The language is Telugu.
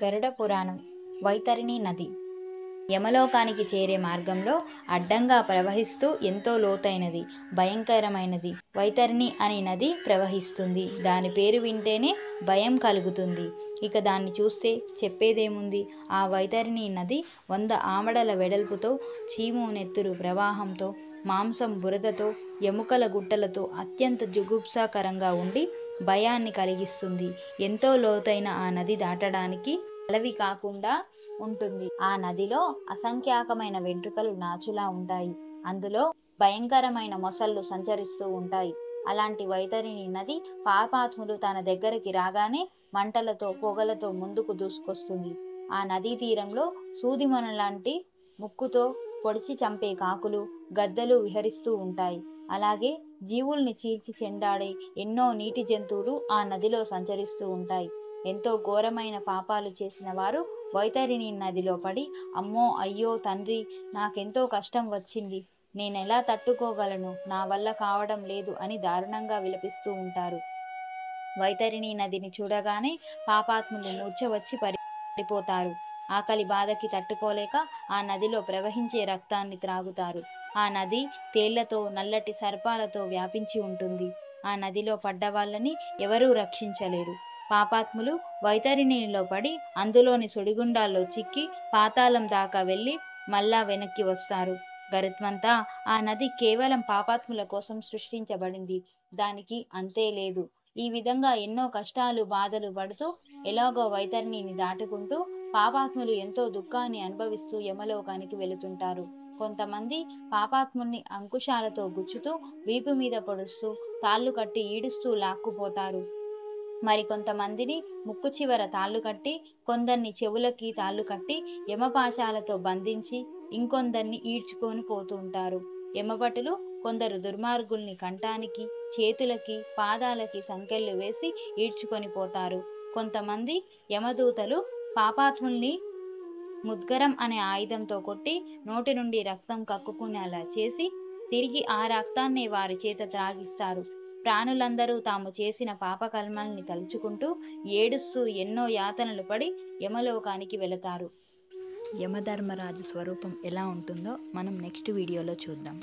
గరుడ పురాణం. వైతరిణి నది యమలోకానికి చేరే మార్గంలో అడ్డంగా ప్రవహిస్తూ ఎంతో లోతైనది, భయంకరమైనది వైతరిణి అనే నది ప్రవహిస్తుంది. దాని పేరు వింటేనే భయం కలుగుతుంది. ఇక దాన్ని చూస్తే చెప్పేదేముంది. ఆ వైతరిణి నది 100 ఆమడల వెడల్పుతో, చీము నెత్తురు ప్రవాహంతో, మాంసం బురదతో, ఎముకల గుట్టలతో అత్యంత జుగుప్సాకరంగా ఉండి భయాన్ని కలిగిస్తుంది. ఎంతో లోతైన ఆ నది దాటడానికి అలవి కాకుండా ఉంటుంది. ఆ నదిలో అసంఖ్యాకమైన వెంట్రుకలు నాచులా ఉంటాయి. అందులో భయంకరమైన మొసళ్ళు సంచరిస్తూ ఉంటాయి. అలాంటి వైతరిణి నది పాపాత్ములు తన దగ్గరికి రాగానే మంటలతో, పొగలతో ముందుకు దూసుకొస్తుంది. ఆ నదీ తీరంలో సూదిమొన లాంటి ముక్కుతో పొడిచి చంపే కాకులు, గద్దలు విహరిస్తూ ఉంటాయి. అలాగే జీవుల్ని చీల్చి చెండాడే ఎన్నో నీటి జంతువులు ఆ నదిలో సంచరిస్తూ ఉంటాయి. ఎంతో ఘోరమైన పాపాలు చేసిన వారు వైతరిణి నదిలో పడి, అమ్మో అయ్యో తండ్రి, నాకెంతో కష్టం వచ్చింది, నేనెలా తట్టుకోగలను, నా వల్ల కావడం లేదు అని దారుణంగా విలపిస్తూ ఉంటారు. వైతరిణి నదిని చూడగానే పాపాత్ములు మూర్ఛ వచ్చి పడిపోతారు. ఆకలి బాధకి తట్టుకోలేక ఆ నదిలో ప్రవహించే రక్తాన్ని త్రాగుతారు. ఆ నది తేళ్లతో, నల్లటి సర్పాలతో వ్యాపించి ఉంటుంది. ఆ నదిలో పడ్డ వాళ్ళని ఎవరూ రక్షించలేరు. పాపాత్ములు వైతరిణిలో పడి అందులోని సుడిగుండాల్లో చిక్కి పాతాళం దాకా వెళ్ళి మళ్ళా వెనక్కి వస్తారు. గరుత్మంతా, ఆ నది కేవలం పాపాత్ముల కోసం సృష్టించబడింది. దానికి అంతే లేదు. ఈ విధంగా ఎన్నో కష్టాలు, బాధలు పడుతూ ఎలాగో వైతరిణిని దాటుకుంటూ పాపాత్ములు ఎంతో దుఃఖాన్ని అనుభవిస్తూ యమలోకానికి వెళుతుంటారు. కొంతమంది పాపాత్ముల్ని అంకుశాలతో గుచ్చుతూ, వీపు మీద పొడుస్తూ, తాళ్ళు కట్టి ఈడుస్తూ లాక్కుపోతారు. మరికొంతమందిని ముక్కు చివర తాళ్ళు కట్టి, కొందరిని చెవులకి తాళ్ళు కట్టి యమపాశాలతో బంధించి ఇంకొందరిని ఈడ్చుకొని పోతుంటారు. యమభటులు కొందరు దుర్మార్గుల్ని కంఠానికి, చేతులకి, పాదాలకి సంకెళ్ళు వేసి ఈడ్చుకొని పోతారు. కొంతమంది యమదూతలు పాపాత్ముల్ని ముద్గరం అనే ఆయుధంతో కొట్టి నోటి నుండి రక్తం కక్కుకునేలా చేసి తిరిగి ఆ రక్తాన్నే వారి చేత త్రాగిస్తారు. ప్రాణులందరూ తాము చేసిన పాపకర్మల్ని తలుచుకుంటూ ఏడుస్తూ ఎన్నో యాతనలు పడి యమలోకానికి వెళతారు. యమధర్మరాజు స్వరూపం ఎలా ఉంటుందో మనం నెక్స్ట్ వీడియోలో చూద్దాం.